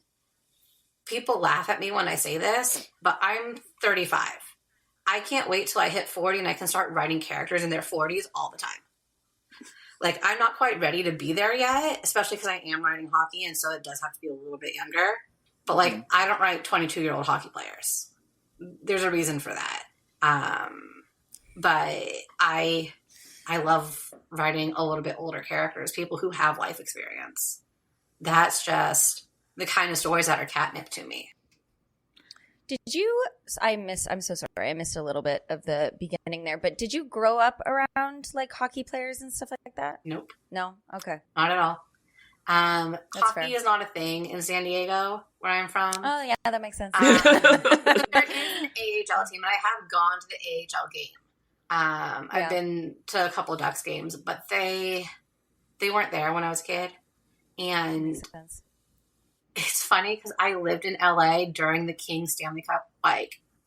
people laugh at me when I say this, but I'm 35. I can't wait till I hit 40 and I can start writing characters in their 40s all the time. Like, I'm not quite ready to be there yet, especially because I am writing hockey, and so it does have to be a little bit younger. But, like, I don't write 22-year-old hockey players. There's a reason for that. But I love writing a little bit older characters, people who have life experience. That's just the kind of stories that are catnip to me. I'm so sorry, I missed a little bit of the beginning there, but did you grow up around, like, hockey players and stuff like that? Nope. No? Okay. Not at all. Hockey fair. is not a thing in San Diego, where I'm from. Oh, yeah, that makes sense. There is an AHL team, and I have gone to the AHL game. I've been to a couple of Ducks games, but they weren't there when I was a kid. And Makes sense. it's funny because I lived in LA during the Kings Stanley Cup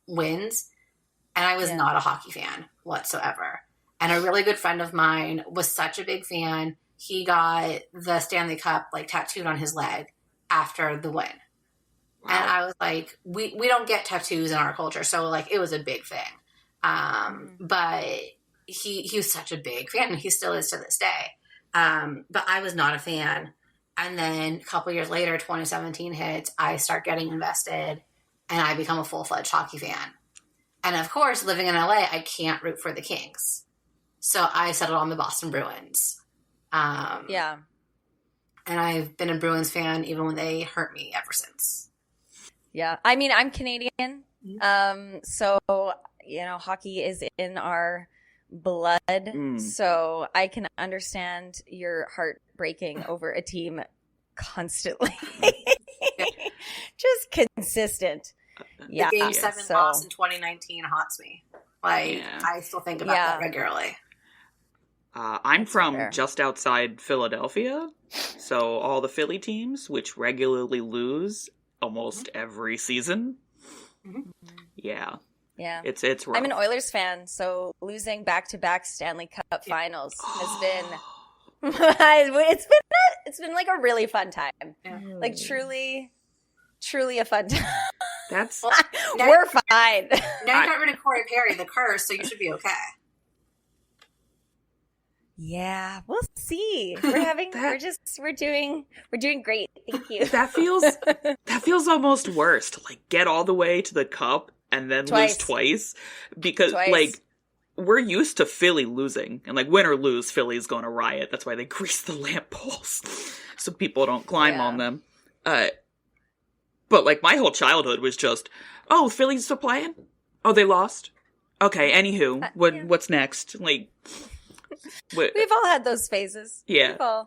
wins, and I was not a hockey fan whatsoever. And a really good friend of mine was such a big fan. He got the Stanley Cup tattooed on his leg after the win. Wow. And I was like, we don't get tattoos in our culture, so it was a big thing. But he was such a big fan, and he still is to this day. But I was not a fan. And then a couple years later, 2017 hits, I start getting invested, and I become a full-fledged hockey fan. And of course, living in LA, I can't root for the Kings. So I settled on the Boston Bruins. Yeah. And I've been a Bruins fan even when they hurt me ever since. Yeah. I mean, I'm Canadian. So, hockey is in our blood. So I can understand your heart breaking over a team constantly. Just consistent. The Game 7 loss in 2019 haunts me. I still think about that regularly. I'm from just outside Philadelphia, so all the Philly teams, which regularly lose almost every season. Yeah. Yeah. It's rough. I'm an Oilers fan, so losing back-to-back Stanley Cup finals has been it's been like a really fun time. Yeah. Like truly a fun time. That's we're fine. Now you got rid of Corey Perry, the curse, so you should be okay. Yeah, we'll see. We're doing great. Thank you. That feels almost worse to get all the way to the cup and then lose twice because we're used to Philly losing, and win or lose, Philly's going to riot. That's why they grease the lampposts so people don't climb on them. But my whole childhood was just, oh, Philly's still playing? Oh, they lost? Okay, anywho, what's next? We've all had those phases. Yeah.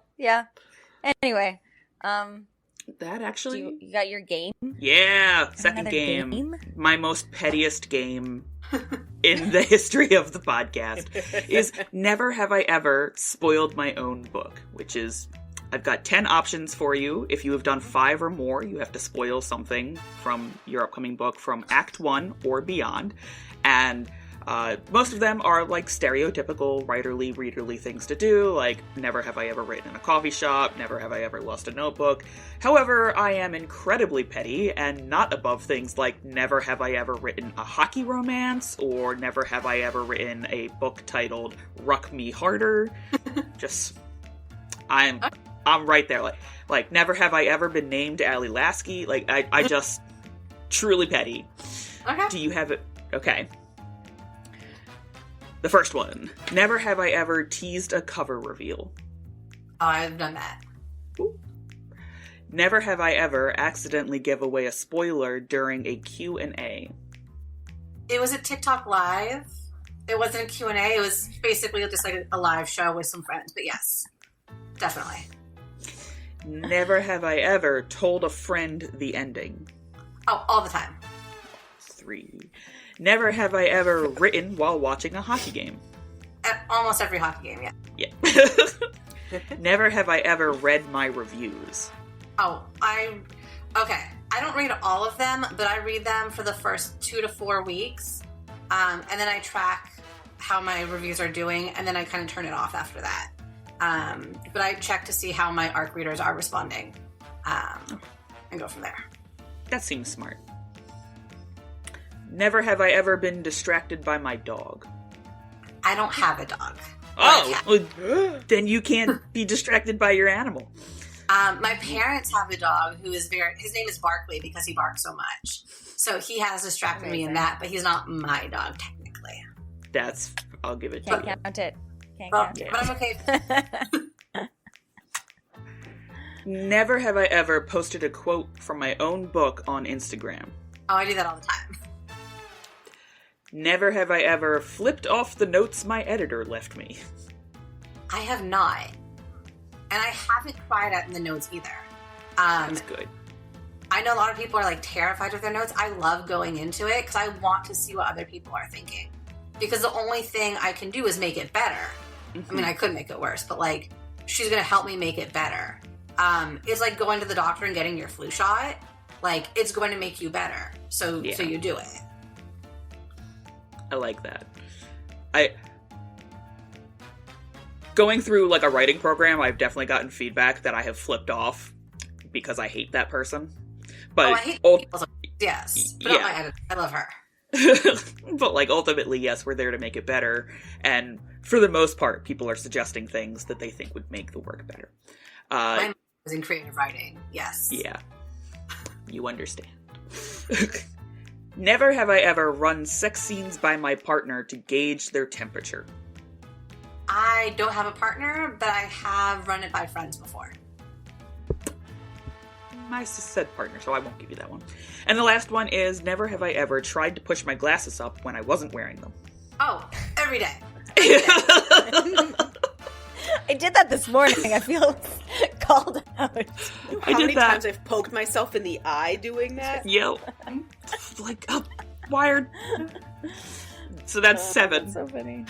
Anyway, that actually... You got your game? Yeah, second game. My most pettiest game in the history of the podcast is never have I ever spoiled my own book, which is, I've got 10 options for you. If you have done 5 or more, you have to spoil something from your upcoming book from Act 1 or beyond. And Most of them are like stereotypical writerly, readerly things to do, like never have I ever written in a coffee shop, never have I ever lost a notebook. However, I am incredibly petty and not above things like never have I ever written a hockey romance, or never have I ever written a book titled Ruck Me Harder. Just, I'm right there. Like never have I ever been named Allie Lasky. Like, I just, truly petty. Okay. Do you have it? Okay. The first one. Never have I ever teased a cover reveal. Oh, I've done that. Ooh. Never have I ever accidentally give away a spoiler during a Q&A. It was a TikTok live. It wasn't a Q&A. It was basically just like a live show with some friends. But yes, definitely. Never have I ever told a friend the ending. Oh, all the time. 3. Never have I ever written while watching a hockey game. At almost every hockey game, yeah. Yeah. Never have I ever read my reviews. Oh, okay. I don't read all of them, but I read them for the first 2 to 4 weeks. And then I track how my reviews are doing, and then I kind of turn it off after that. But I check to see how my ARC readers are responding, and go from there. That seems smart. Never have I ever been distracted by my dog. I don't have a dog. Oh, well, then you can't be distracted by your animal. My parents have a dog who is his name is Barkley because he barks so much. So he has distracted me in that, but he's not my dog technically. I'll give it Can't to you. count it. Can't Well, count it. but I'm okay. Never have I ever posted a quote from my own book on Instagram. Oh, I do that all the time. Never have I ever flipped off the notes my editor left me. I have not. And I haven't cried at in the notes either. That's good. I know a lot of people are like terrified of their notes. I love going into it because I want to see what other people are thinking. Because the only thing I can do is make it better. Mm-hmm. I mean, I could make it worse, but like, she's going to help me make it better. It's like going to the doctor and getting your flu shot. Like, it's going to make you better. So you do it. I like that. Going through like a writing program, I've definitely gotten feedback that I have flipped off because I hate that person. But I hate people. Yes. But not my editor. I love her. But like ultimately, yes, we're there to make it better. And for the most part, people are suggesting things that they think would make the work better. My mom was in creative writing. Yes. Yeah. You understand. Never have I ever run sex scenes by my partner to gauge their temperature. I don't have a partner, but I have run it by friends before. I said partner, so I won't give you that one. And the last one is, never have I ever tried to push my glasses up when I wasn't wearing them. Oh, every day. I did that this morning. I feel called out. How many times I've poked myself in the eye doing that? Yo. Like, wired. So that's 7. That's so funny.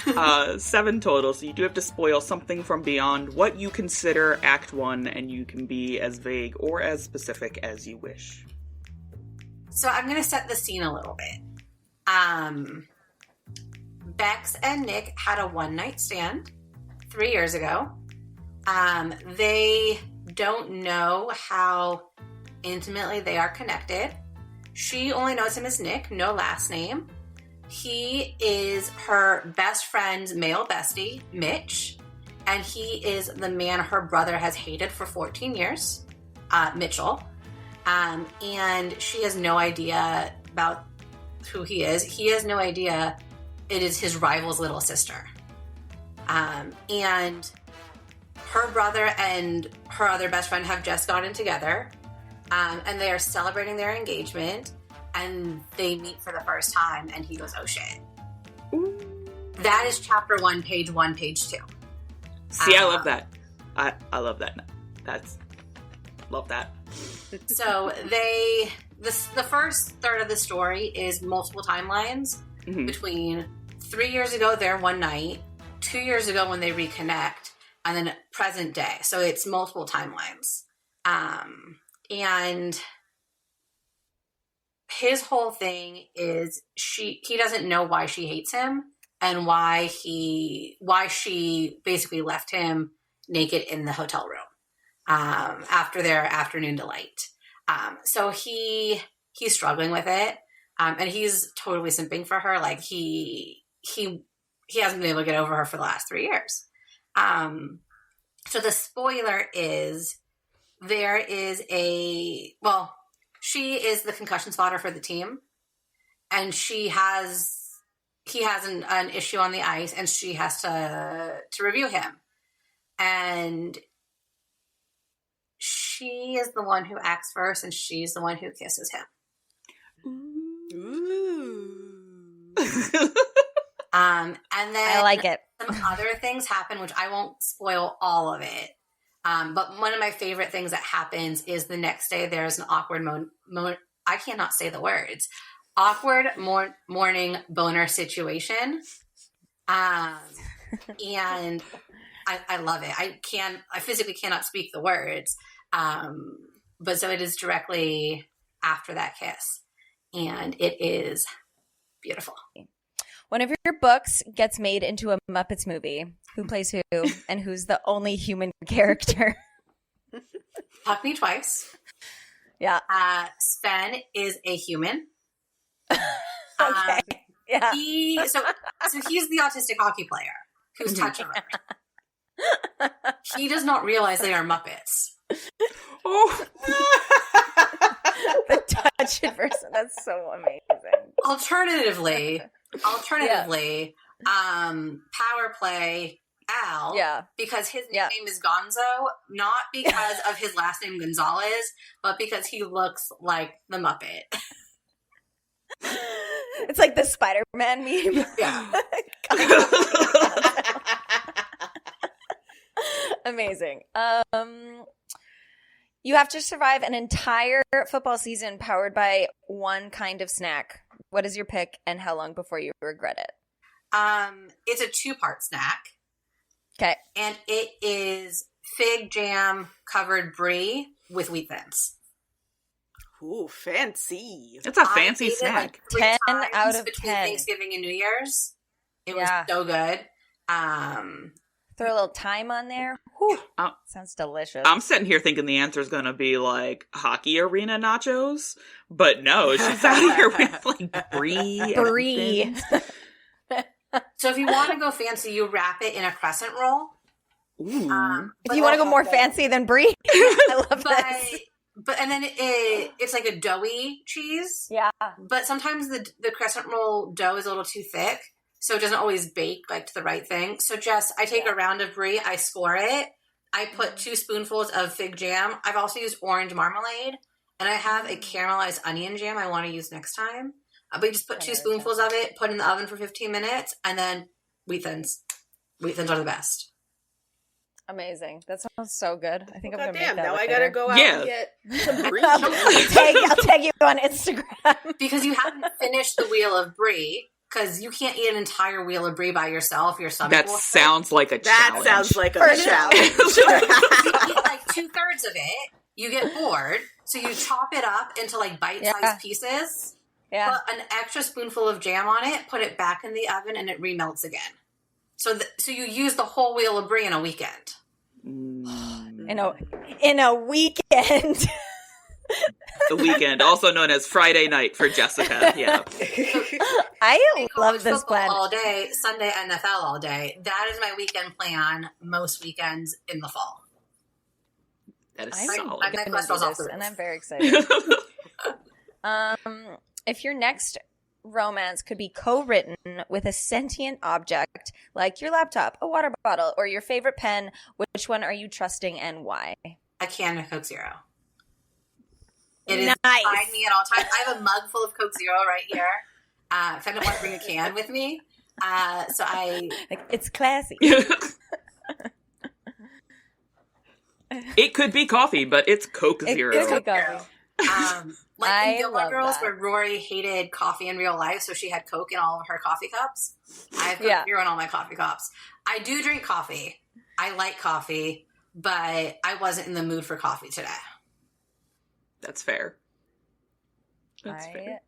7 total, so you do have to spoil something from beyond what you consider Act 1, and you can be as vague or as specific as you wish. So I'm going to set the scene a little bit. Bex and Nick had a one-night stand 3 years ago. They don't know how intimately they are connected. She only knows him as Nick, no last name. He is her best friend's male bestie, Mitch, and he is the man her brother has hated for 14 years, Mitchell. And she has no idea about who he is. He has no idea it is his rival's little sister. And her brother and her other best friend have just gotten together, and they are celebrating their engagement. And they meet for the first time, and he goes, "Oh shit!" Ooh. That is chapter 1, page 1, page 2. See, I love that. I love that. Love that. So the first third of the story is multiple timelines between 3 years ago, their one night, 2 years ago when they reconnect, and then present day. So it's multiple timelines, and his whole thing is he doesn't know why she hates him and why she basically left him naked in the hotel room after their afternoon delight. So he's struggling with it, and he's totally simping for her. Like he hasn't been able to get over her for the last 3 years. So the spoiler is she is the concussion spotter for the team, and he has an issue on the ice, and she has to review him. And she is the one who acts first, and she's the one who kisses him. Ooh. And then I like it. some other things happen, which I won't spoil all of it. But one of my favorite things that happens is the next day there's an awkward I cannot say the words. Awkward morning boner situation. And I love it. I physically cannot speak the words. But so it is directly after that kiss. And it is beautiful. One of your books gets made into a Muppets movie. Who plays who, and who's the only human character? Fuck me twice. Yeah. Sven is a human. Okay. Yeah. So he's the autistic hockey player who's touching her. He does not realize they are Muppets. Oh. The touch in person. That's so amazing. Alternatively, power play Al, because his nickname is Gonzo, not because of his last name Gonzalez, but because he looks like the Muppet. It's like the Spider-Man meme. Yeah. Amazing. You have to survive an entire football season powered by one kind of snack. What is your pick, and how long before you regret it? It's a 2-part snack. Okay. And it is fig jam covered brie with wheat thins. Ooh, fancy. It's a fancy snack. Like 10 out of between 10. Thanksgiving and New Year's. It was so good. Throw a little thyme on there. Whew. Sounds delicious. I'm sitting here thinking the answer is going to be like hockey arena nachos, but no, she's out of here with like brie. Brie. So if you want to go fancy, you wrap it in a crescent roll. Ooh. If you want to go more fancy than brie, I love this. But and then it's like a doughy cheese. Yeah. But sometimes the crescent roll dough is a little too thick, so it doesn't always bake like to the right thing. So I take a round of brie, I score it, I put 2 spoonfuls of fig jam. I've also used orange marmalade, and I have a caramelized onion jam I want to use next time. But you just put 2 spoonfuls of it, put in the oven for 15 minutes, and then wheat thins. Wheat thins are the best. Amazing. That sounds so good. I think I'm going to make damn, that now I later. gotta go out and get some brie. I'll tag you on Instagram. Because you haven't finished the wheel of brie, because you can't eat an entire wheel of brie by yourself. Your stomach That sounds like a challenge. That sounds like a challenge. You eat like 2/3 of it, you get bored, so you chop it up into like bite-sized pieces. Yeah. Put an extra spoonful of jam on it, put it back in the oven, and it remelts again. So you use the whole wheel of brie in a weekend. In a weekend. The weekend, also known as Friday night for Jessica. Yeah. I love this plan. All day, Sunday NFL all day. That is my weekend plan most weekends in the fall. That is I'm solid. My cholesterol's off the roof. and I'm very excited. If your next romance could be co-written with a sentient object, like your laptop, a water bottle, or your favorite pen, which one are you trusting and why? A can of Coke Zero. It is Nice. beside me at all times. I have a mug full of Coke Zero right here. If I don't want to bring a can with me. It's classy. It could be coffee, but it's Coke Zero. It could be coffee. Like in Gilmore love Girls, that. where Rory hated coffee in real life, so she had Coke in all of her coffee cups. I have Coke Zero in all my coffee cups. I do drink coffee. I like coffee, but I wasn't in the mood for coffee today. That's fair. That's fair.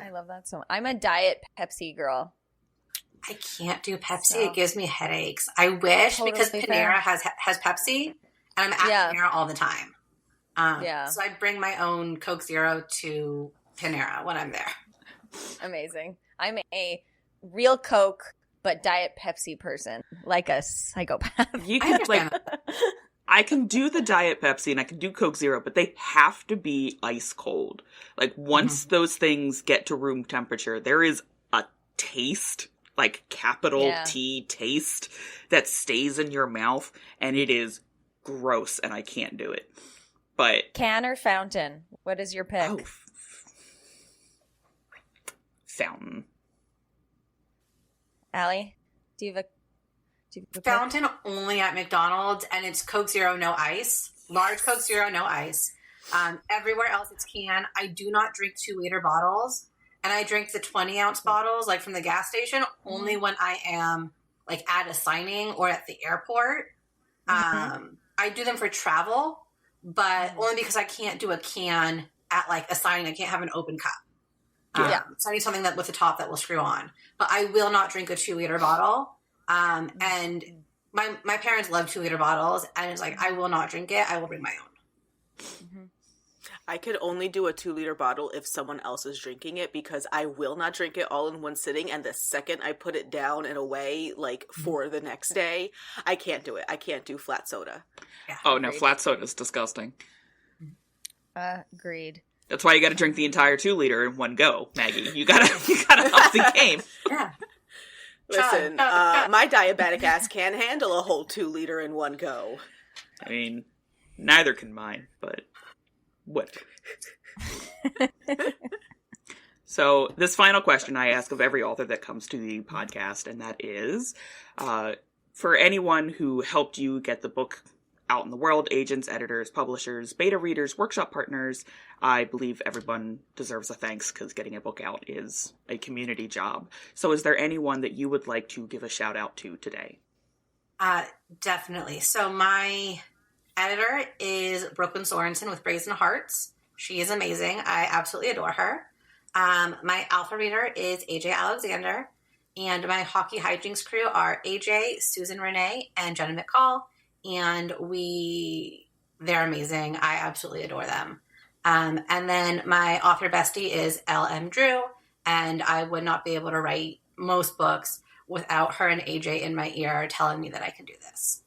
I love that so much. I'm a diet Pepsi girl. I can't do Pepsi. So- It gives me headaches. I wish Totally because fair. Panera has Pepsi, and I'm at Yeah. Panera all the time. Yeah. So I bring my own Coke Zero to Panera when I'm there. Amazing. I'm a real Coke but diet Pepsi person, like a psychopath. You I can understand like I can do the Diet Pepsi and I can do Coke Zero, but they have to be ice cold. Like once those things get to room temperature, there is a taste, like capital T taste, that stays in your mouth, and it is gross, and I can't do it. But Can or fountain? What is your pick? Fountain. Allie, do you have a pick? Fountain only at McDonald's, and it's Coke Zero, no ice. Large Coke Zero, no ice. Everywhere else it's can. I do not drink 2-liter bottles, and I drink the 20-ounce bottles, like from the gas station, only when I am like at a signing or at the airport. I do them for travel, but only because I can't do a can at like a signing. I can't have an open cup. So I need something that with a top that will screw on. But I will not drink a 2-liter bottle. And my parents love 2-liter bottles, and it's like, I will not drink it. I will bring my own. I could only do a 2-liter bottle if someone else is drinking it, because I will not drink it all in one sitting, and the second I put it down and away, like, for the next day, I can't do it. I can't do flat soda. Yeah. Oh no, flat soda is disgusting. Agreed. That's why you got to drink the entire 2-liter in one go, Maggie. You gotta up the game. Yeah. Listen, my diabetic ass can't handle a whole 2-liter in one go. I mean, neither can mine, but what? So, this final question I ask of every author that comes to the podcast, and that is, for anyone who helped you get the book out in the world, agents, editors, publishers, beta readers, workshop partners, I believe everyone deserves a thanks, because getting a book out is a community job. So is there anyone that you would like to give a shout out to today? Definitely. So my editor is Brooklyn Sorensen with Brazen Hearts. She is amazing. I absolutely adore her. My alpha reader is AJ Alexander, and my hockey hijinks crew are AJ, Susan Renee, and Jenna McCall. And they're amazing. I absolutely adore them. And then my author bestie is LM Drew, and I would not be able to write most books without her and AJ in my ear telling me that I can do this.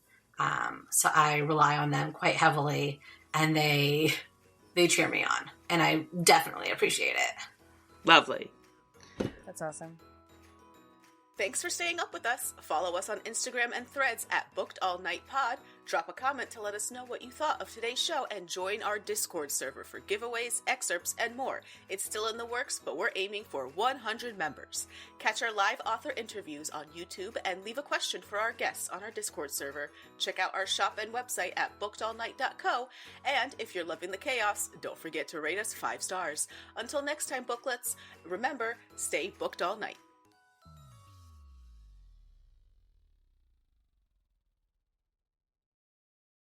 So I rely on them quite heavily, and they cheer me on, and I definitely appreciate it. Lovely. That's awesome. Thanks for staying up with us. Follow us on Instagram and Threads at BookedAllNightPod. Drop a comment to let us know what you thought of today's show, and join our Discord server for giveaways, excerpts, and more. It's still in the works, but we're aiming for 100 members. Catch our live author interviews on YouTube and leave a question for our guests on our Discord server. Check out our shop and website at bookedallnight.co. And if you're loving the chaos, don't forget to rate us 5 stars. Until next time, booklets, remember, stay booked all night.